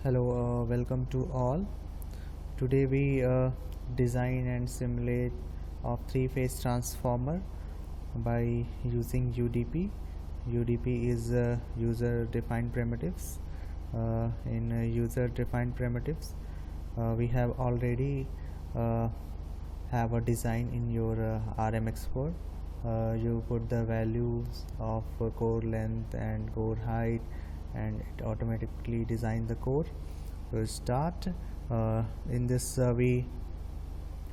Hello, welcome to all. Today we design and simulate a three-phase transformer by using UDP. UDP is user-defined primitives. In user-defined primitives, we have already have a design in your RM export. You put the values of core length and core height, and it automatically design the core. So start in this we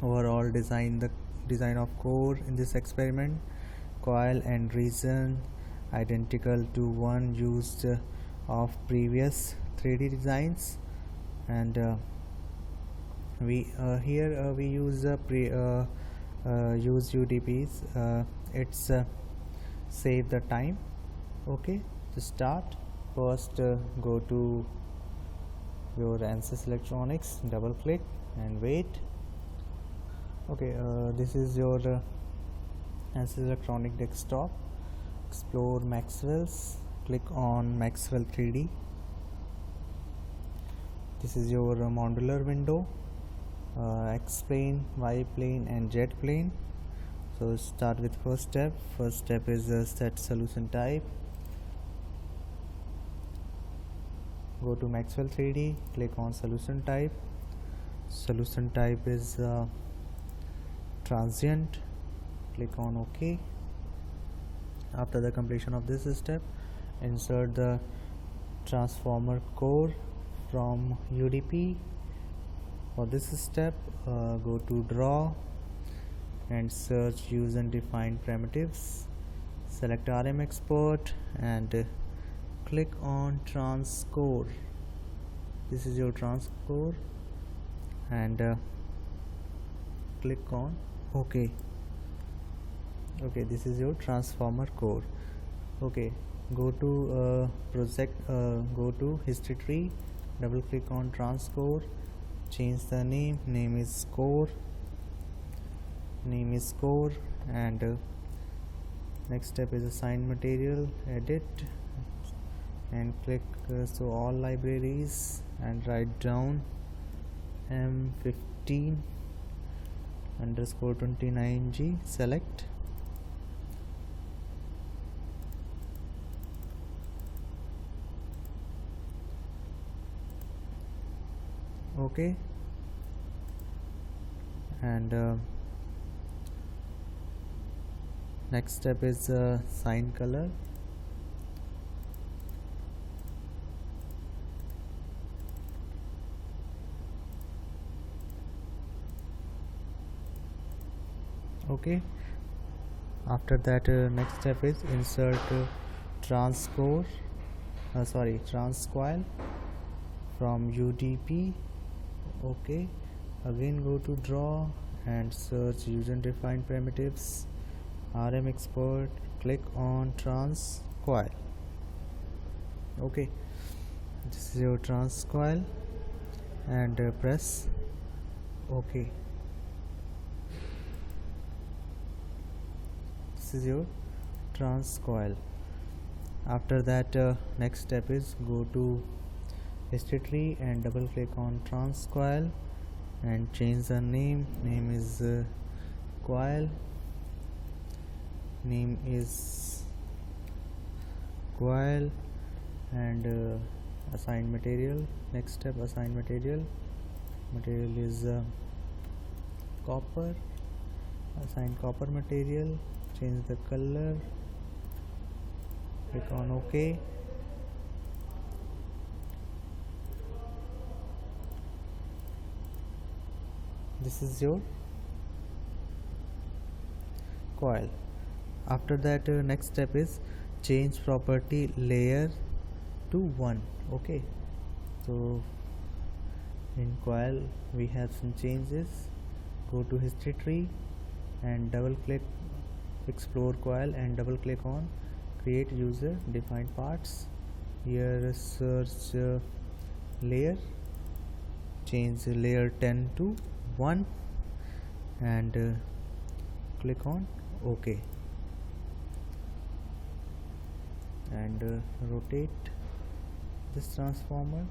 overall design of core in this experiment. Coil and region identical to one used of previous 3D designs, and we here we use use UDPs. It's save the time. Okay, to start, first go to your ansys electronics, double click and wait. Okay, this is your ansys electronic desktop. Explore Maxwell's, click on Maxwell 3D. This is your modular window, X plane, Y plane and Z plane. So start with first step. First step is set solution type. Go to Maxwell 3D, click on solution type. Solution type is transient. Click on OK. After the completion of this step, insert the transformer core from UDP. For this step, go to draw and search user defined primitives. Select RM export and click on transcore. This is your transcore, and click on OK. Okay, this is your transformer core. Okay, go to project, go to history tree, double click on transcore, change the name is core, and next step is assign material, edit, and click so all libraries and write down M15 underscore 29G, select. Okay, and next step is sign color. Okay, after that next step is insert transcore transcoil from UDP. Okay, again go to draw and search user defined primitives, RM export, click on transcoil. Okay, this is your transcoil, and press OK. This is your transcoil. After that next step is go to history tree and double click on transcoil and change the name is coil, and assign material. Next step, assign material is copper. Assign copper material, change the color, click on OK. This is your coil. After that next step is change property layer to 1. Okay, so in coil we have some changes. Go to history tree and double click explore coil and double click on create user defined parts. Here search layer, change layer 10 to 1 and click on OK, and rotate this transformer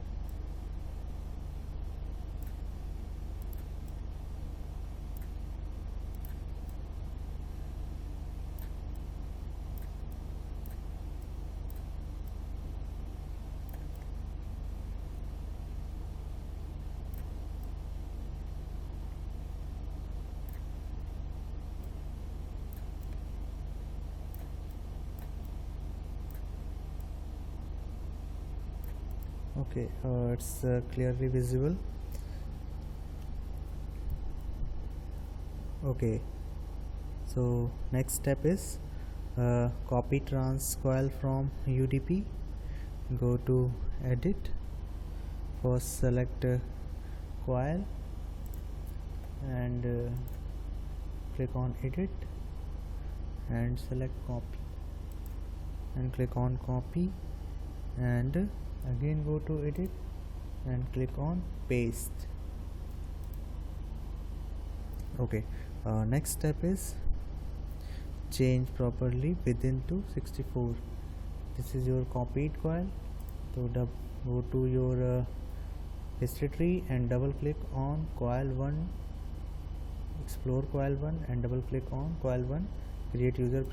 Okay, it's clearly visible. Okay, so next step is copy trans coil from UDP. Go to edit. First select coil and click on edit and select copy and click on copy, and again go to edit and click on paste. Okay, next step is change properly within to 64. This is your copied coil. So go to your history tree and double click on coil 1, explore coil 1 and double click on coil 1, create user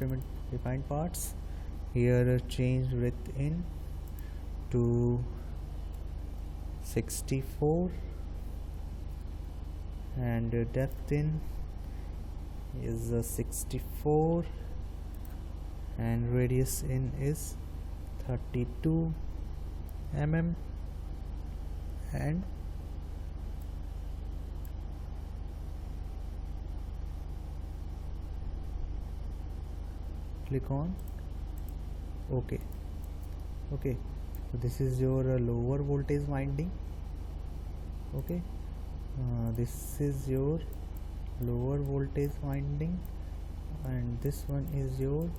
defined parts. Here change width in to 64 and depth in is 64 and radius in is 32 mm, and click on OK. Okay, so this is your lower voltage winding. Okay, this is your lower voltage winding and this one is your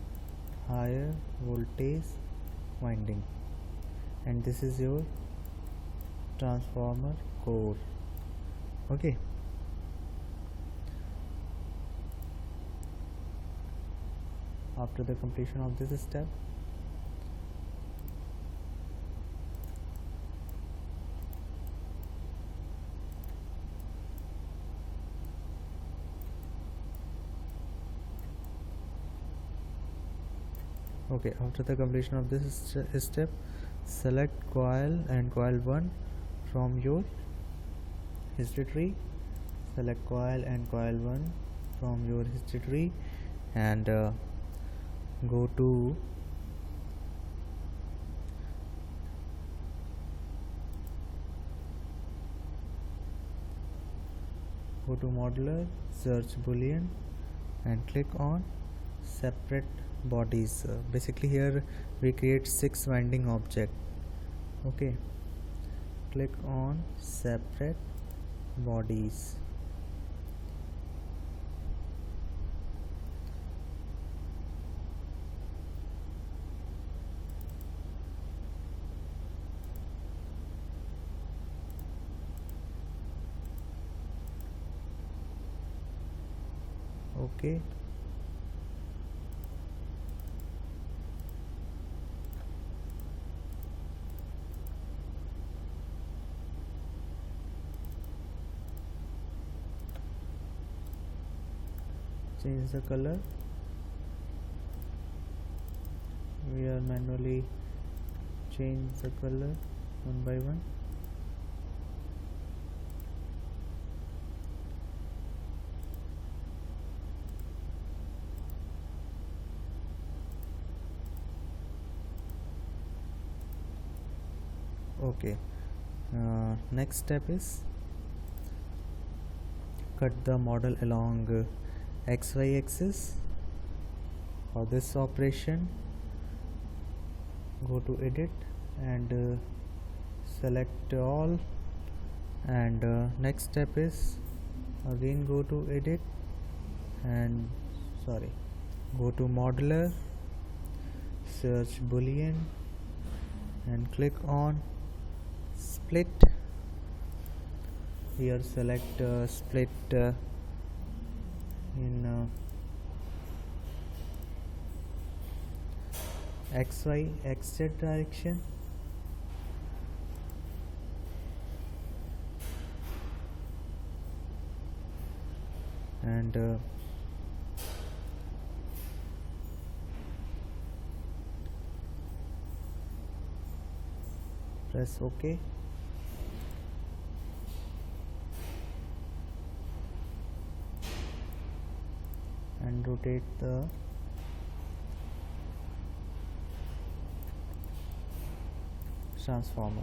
higher voltage winding, and this is your transformer core. Okay, after the completion of this step, okay, after the completion of this step, select coil and coil 1 from your history tree. Select coil and coil 1 from your history tree and go to modular, search boolean and click on separate bodies. Basically here we create 6 winding object. Okay, click on separate bodies. Okay, change the color. We are manually change the color one by one. Okay, next step is cut the model along XY axis. For this operation, go to edit and select all, and next step is again go to edit and go to modular, search boolean and click on split. Here select split in XY XZ direction, and press OK. And rotate the transformer.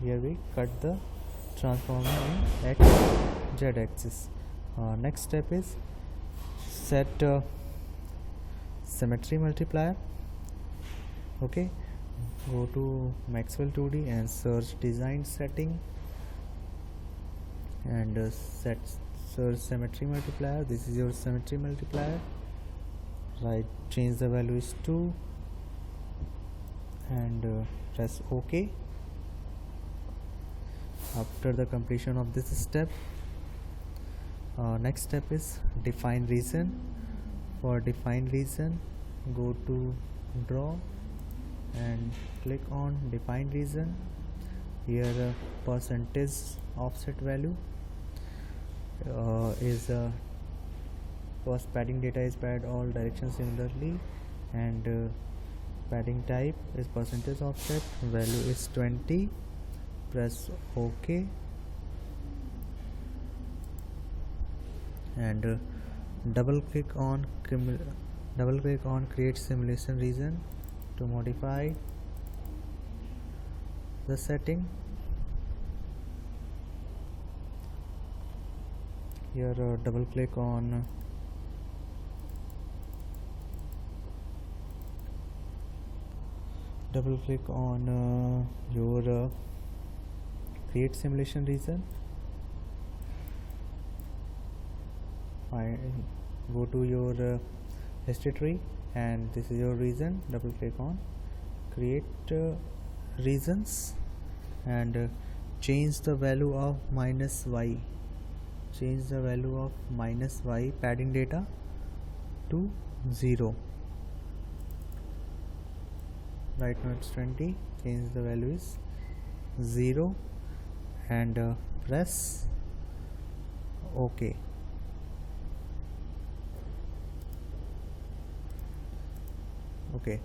Here we cut the transformer in x z axis. Next step is set symmetry multiplier. Okay, go to Maxwell 2D and search design setting and search symmetry multiplier. This is your symmetry multiplier. Right, change the value is 2 and press OK. After the completion of this step, next step is define region. For define region, go to draw and click on define region. Here percentage offset value is first padding data is pad all directions similarly, and padding type is percentage offset, value is 20. Press OK and double click on create simulation region to modify the setting. Here double click on your create simulation region. Go to your history tree and this is your region. Double click on create regions and change the value of -y. Change the value of -y padding data to 0. Right now it's 20. Change the value is 0 and press OK. Okay,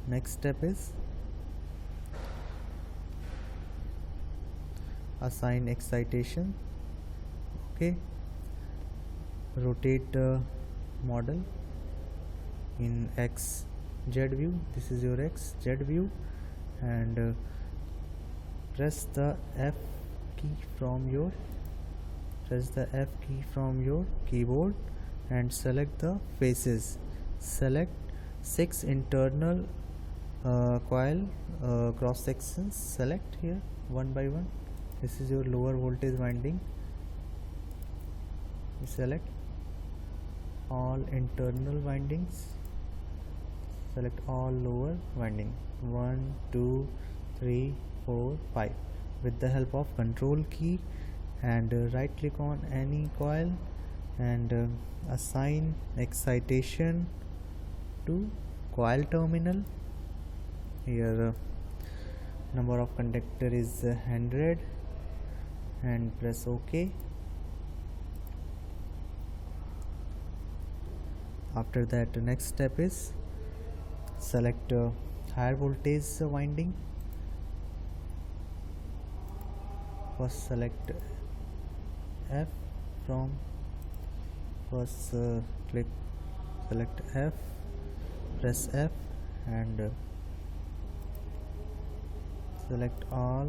next step is assign excitation. Okay, rotate model in x z view. This is your x z view and press the F key from your keyboard and select the faces. Select 6 internal coil cross sections. Select here one by one. This is your lower voltage winding. Select all internal windings. Select all lower winding 1, 2, 3, 4, 5 with the help of control key, and right click on any coil and assign excitation to coil terminal. Here number of conductor is 100 and press OK. After that, next step is select higher voltage winding. First select F from select F, press F and select all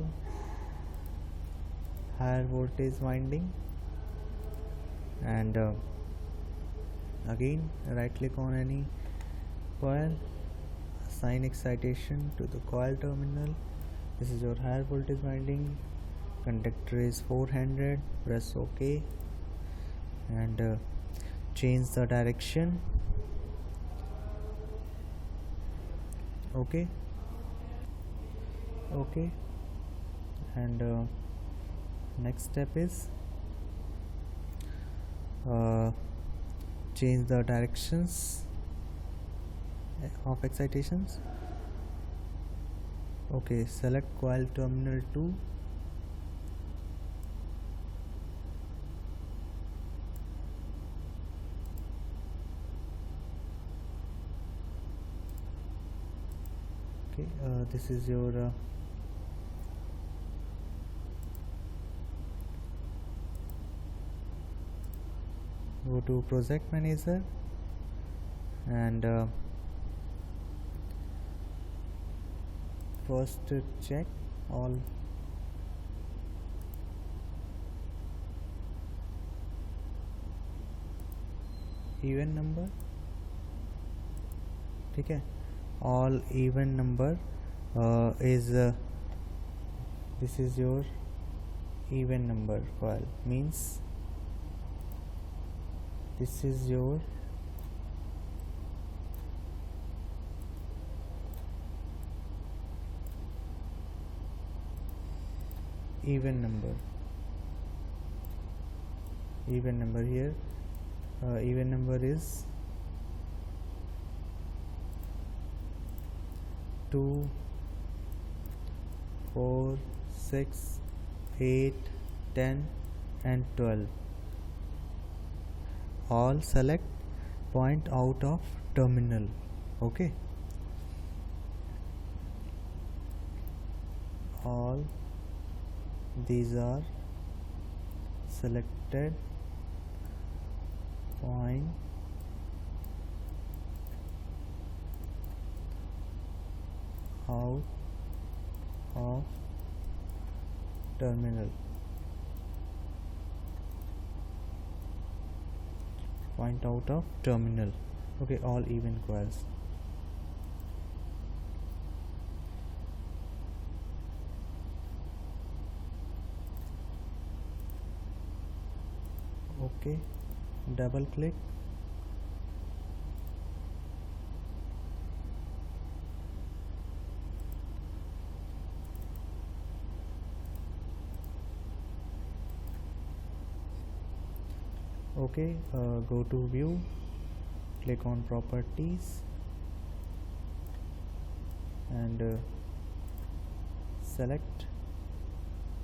higher voltage winding, and again right click on any coil, assign excitation to the coil terminal. This is your higher voltage winding, conductor is 400, press OK and change the direction. Okay, and next step is change the directions of excitations. Okay, select coil terminal 2. Okay, this is your go to project manager and first check all even number. ठीक है, all even number is this is your even number coil, means this is your even number here. Even number is 2, 4, 6, 8, 10 and 12. All select point out of terminal. Okay, all these are selected point out of terminal. Point out of terminal. Okay, all even coils. Okay, double click. Okay, go to view, click on properties and select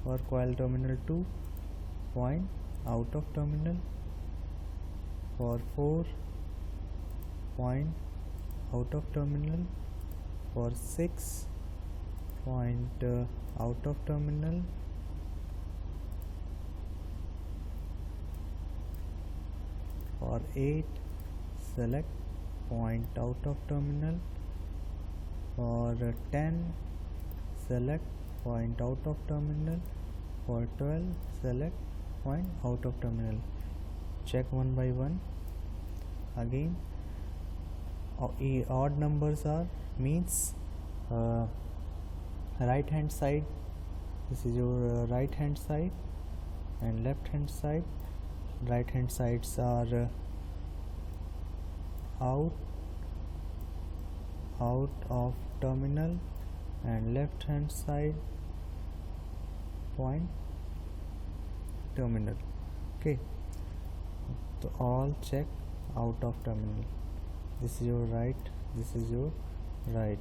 for coil terminal 2 point out of terminal, for 4 point out of terminal, for 6 point out of terminal, for 8 select point out of terminal, for 10 select point out of terminal, for 12 select point out of terminal. Check one by one. Again, odd numbers are means right hand side, this is your right hand side, and left hand side. Right hand sides are out of terminal, and left hand side point terminal. Okay, so all check out of terminal. This is your right, this is your right.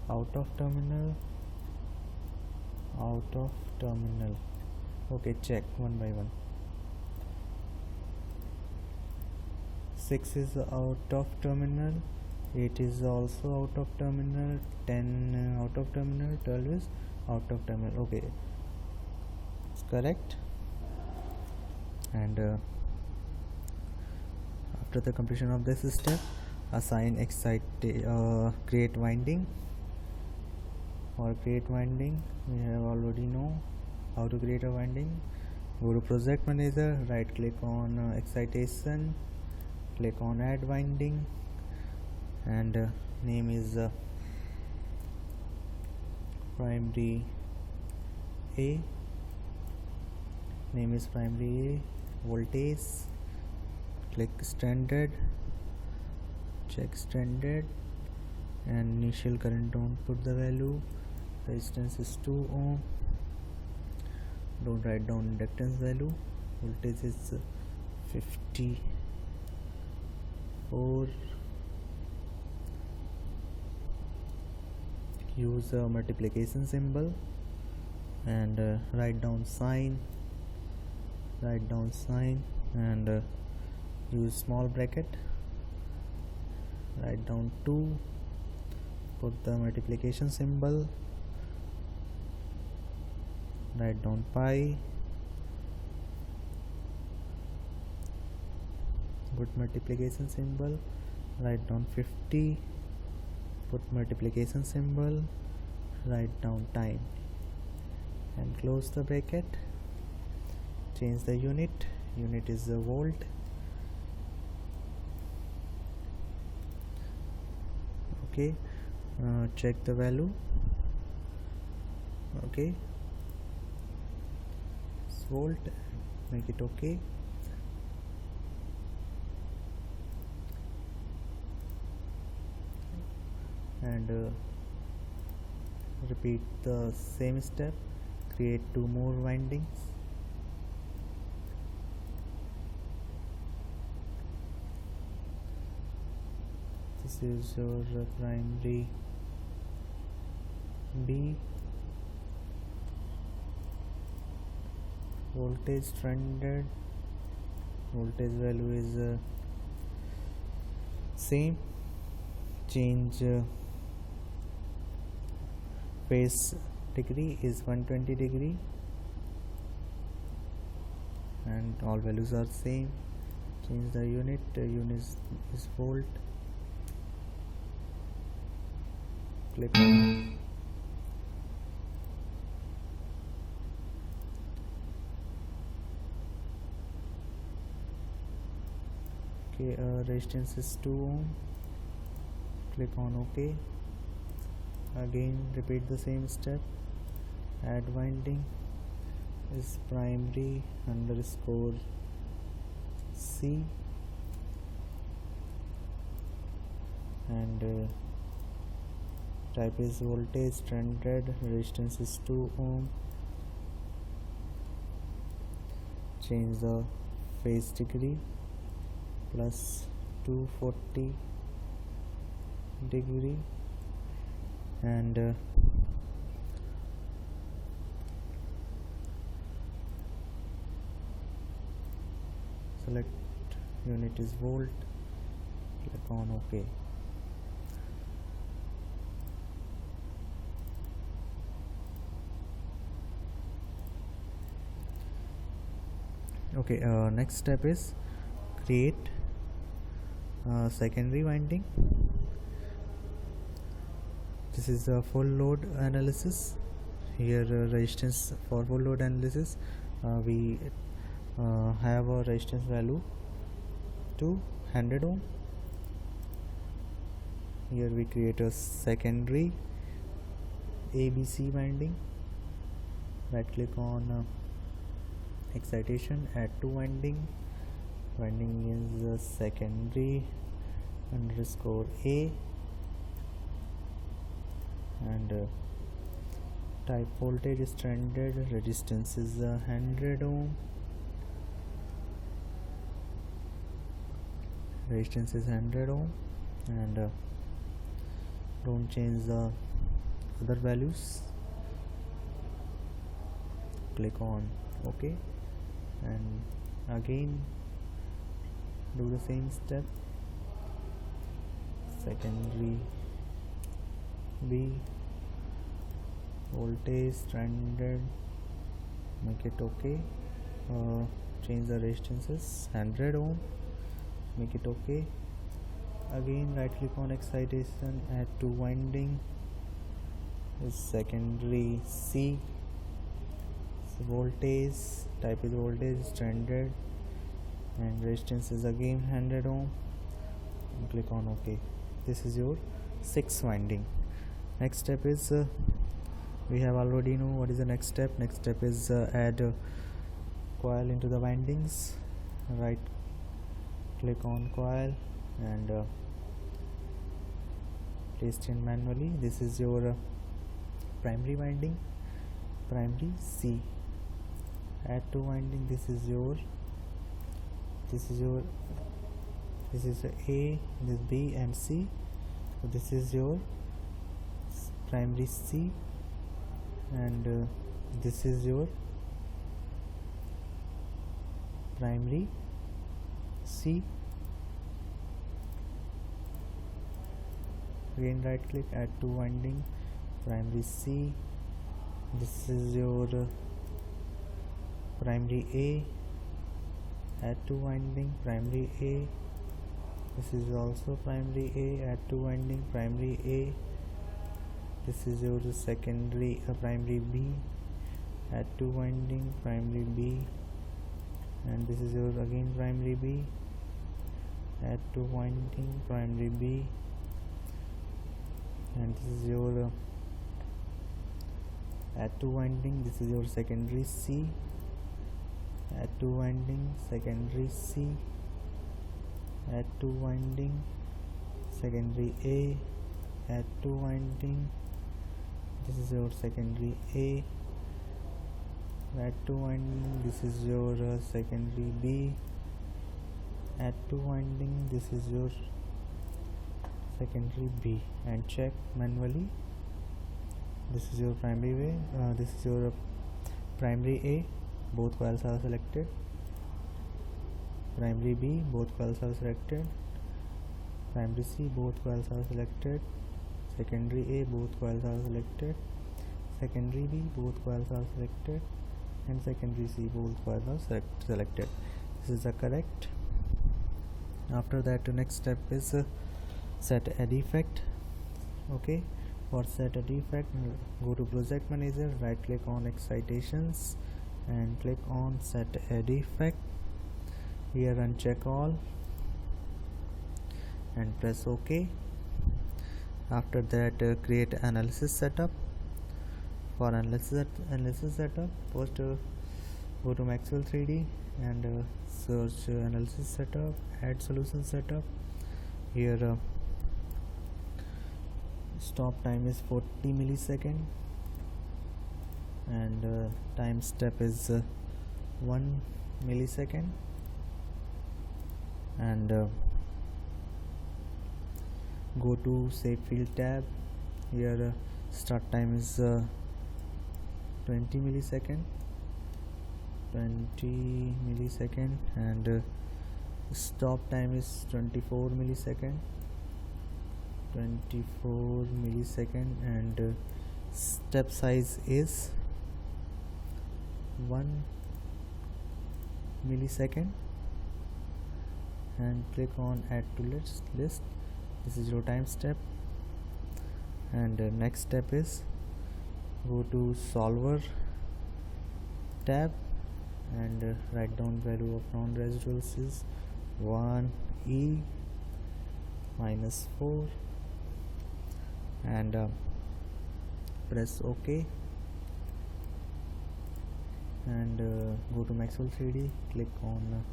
Out of terminal, out of terminal. Okay, check one by one. 6 is out of terminal, 8 is also out of terminal, 10 out of terminal, 12 is out of terminal. Okay, it's correct. And after the completion of this step, assign create winding. For create winding, we have already know how to create a winding. Go to project manager, right click on excitation, click on add winding, and name is primary A. Name is primary A. Voltage, click standard, check standard, and initial current, don't put the value. Resistance is 2 ohm, don't write down inductance value. Voltage is 54. Use a multiplication symbol and write down sign, and use small bracket, write down 2, put the multiplication symbol, write down pi, put multiplication symbol, write down 50, put multiplication symbol, write down time and close the bracket. Change the unit is a volt. Okay, check the value. Okay, it's volt, make it okay. And repeat the same step, create 2 more windings. This is your primary B, voltage trended, voltage value is same. Change phase degree is 120 degree and all values are same. Change the unit is volt. Click on okay, resistance is 2 ohm. Click on OK. Again repeat the same step, add winding is primary underscore C and type is voltage trended, resistance is 2 ohm. Change the phase degree plus 240 degree and select unit is volt. Click on OK. Okay, next step is create secondary winding. This is a full load analysis. Here resistance for full load analysis we have a resistance value to 100 ohm. Here we create a secondary ABC winding. Right click on excitation, add to winding. Winding is secondary underscore A and type voltage is trended, resistance is 100 ohm, resistance is 100 ohm and don't change the other values. Click on OK and again do the same step, secondary B, voltage trended, make it OK. Change the resistances 100 ohm, make it OK. Again right click on excitation, add to winding is secondary C, voltage, type is voltage trended and resistance is again 100 ohm and click on OK. This is your 6th winding. Next step is we have already know what is the next step. Next step is add coil into the windings. Right click on coil and paste in manually. This is your primary winding, primary C. Add to winding. This is A, this B and C. So this is your primary C and this is your primary C. Again right click, add to winding, primary C. This is your primary A, add to winding, primary A. This is also primary A, add to winding, primary A. this is your secondary primary B, add 2 winding, primary B, and this is your again primary B, add 2 winding, primary B, and this is your add 2 winding, this is your secondary C, add 2 winding, secondary C, add 2 winding, secondary A, add 2 winding, this is your secondary A, add 2 winding, this is your secondary B, add 2 winding, this is your secondary B, and check manually. This is your primary way, this is your primary A, both coils are selected, primary B, both coils are selected, primary C, both coils are selected, secondary A, both coils are selected, secondary B, both coils are selected, and secondary C, both coils are selected. This is the correct. After that, the next step is set a defect. Okay, for set a defect, go to project manager, right click on excitations and click on set a defect. Here uncheck all and press OK. After that, create analysis setup. For analysis setup, first go to Maxwell 3D and search analysis setup, add solution setup. Here stop time is 40 millisecond and time step is 1 millisecond, and go to save field tab. Here start time is 20 millisecond and stop time is 24 millisecond and step size is 1 millisecond, and click on add to list. This is your time step, and next step is go to solver tab and write down value of non-residuals is 1e minus 4 and press OK, and go to Maxwell 3D, click on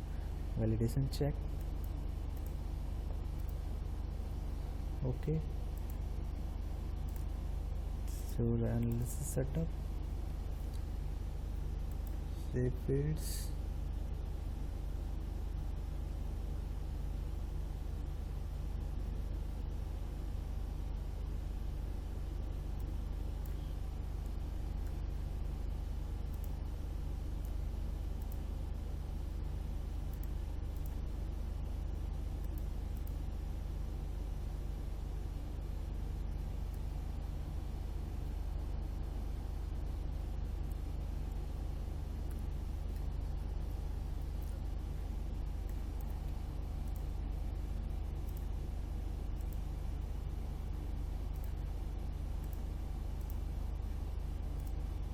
validation check. Okay, so the analysis setup, save fields,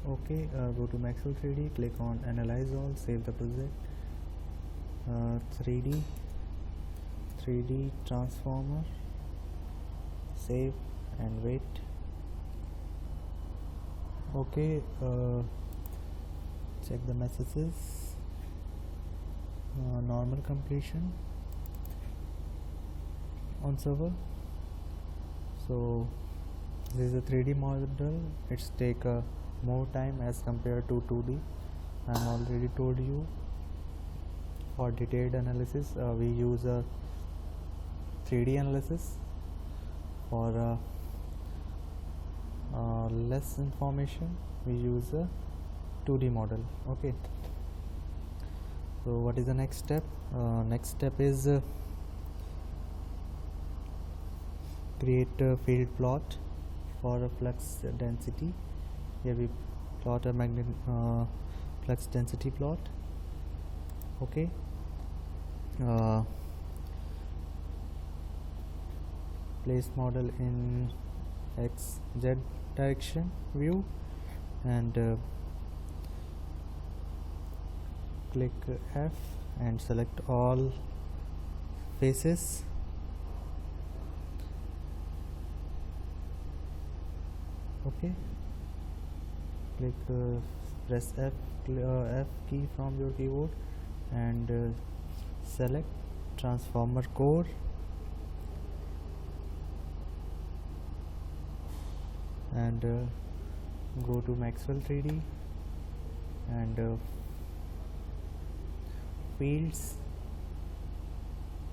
okay. Go to Maxwell 3D, click on analyze all, save the project, 3D transformer, save and wait. Okay, check the messages, normal completion on server. So this is a 3D model, it's take more time as compared to 2D. I'm already told you for detailed analysis we use a 3D analysis. For less information we use a 2D model. Okay, so what is the next step? Next step is create a field plot for a flux density. Here we plot a flux density plot. Okay, place model in XZ direction view, and click F and select all faces. Okay, click press F key from your keyboard and select transformer core, and go to Maxwell 3D and fields,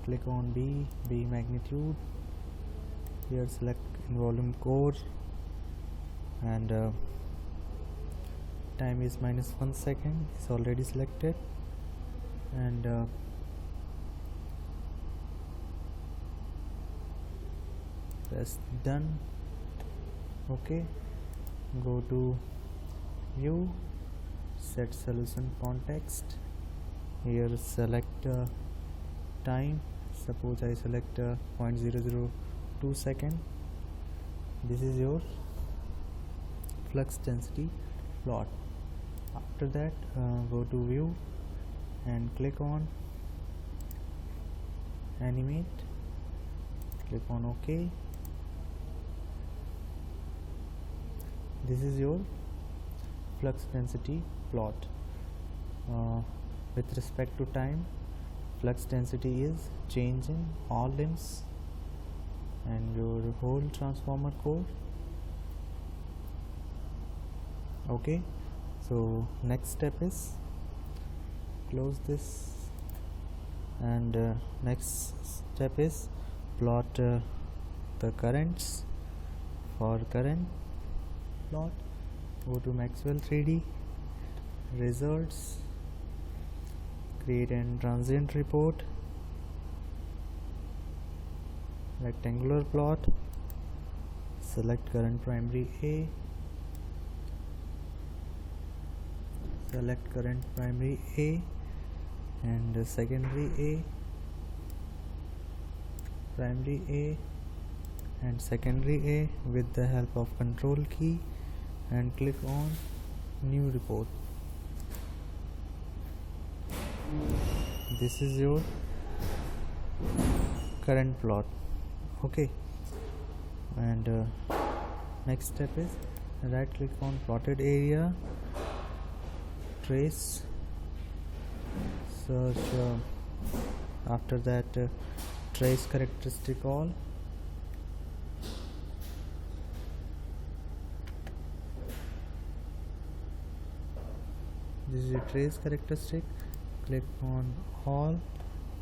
click on B magnitude. Here select in volume core, and time is -1 second, is already selected, and press done. Okay, go to view, set solution context. Here select time, suppose I select 0.002 second. This is your flux density plot. After that go to view and click on animate, click on OK. This is your flux density plot. With respect to time, flux density is changing all limbs and your whole transformer core. Okay, so next step is close this, and next step is plot the currents. For current plot, go to Maxwell 3D, results, create an transient report, rectangular plot, select current primary A, select current primary A and secondary A, primary A and secondary A with the help of control key, and click on new report. This is your current plot. Okay, and next step is right click on plotted area, trace, search after that trace characteristic all, this is a trace characteristic. Click on all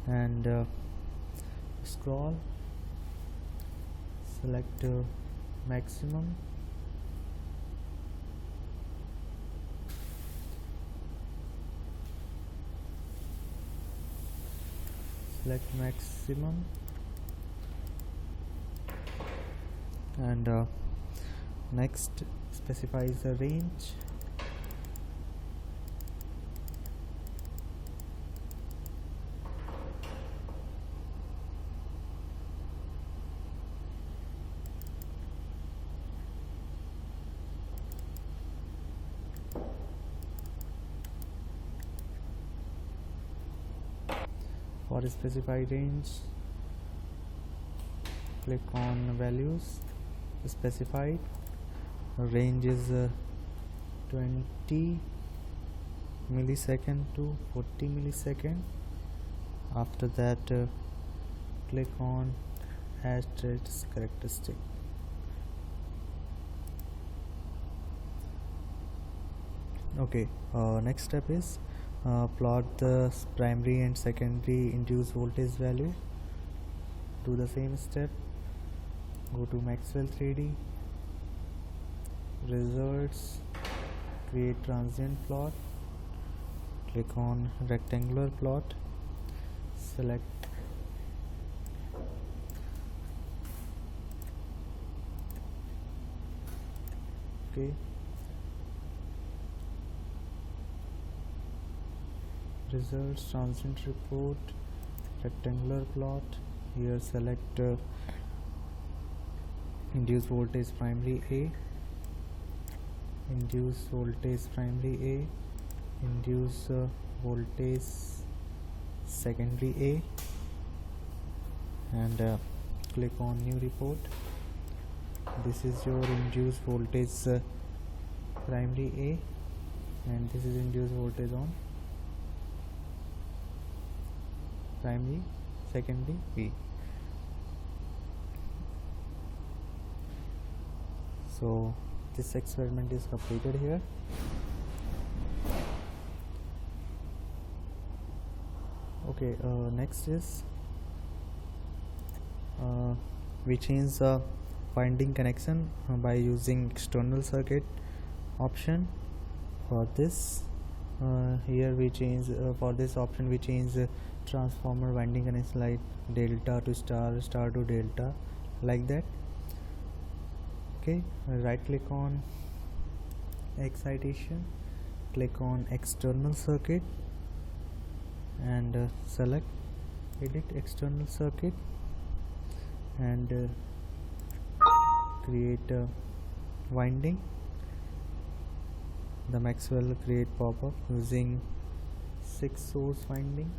and scroll, select maximum, select maximum, and next specifies the range. For a specified range, click on values specified. Range is 20 millisecond to 40 millisecond. After that click on add trace characteristic. Okay, next step is plot the primary and secondary induced voltage value. Do the same step, go to Maxwell 3D, results, create transient plot, click on rectangular plot, select okay, results, transient report, rectangular plot. Here select induced voltage primary A, induce voltage primary A, induce voltage secondary A, and click on new report. This is your induced voltage primary A, and this is induced voltage on primary secondary B. So this experiment is completed here. Okay, next is we change the winding connection by using external circuit option. For this here we change for this option we change transformer winding connection like delta to star, star to delta, like that. Okay, right click on excitation, click on external circuit, and select edit external circuit, and create a winding. The Maxwell create pop-up using 6 source winding.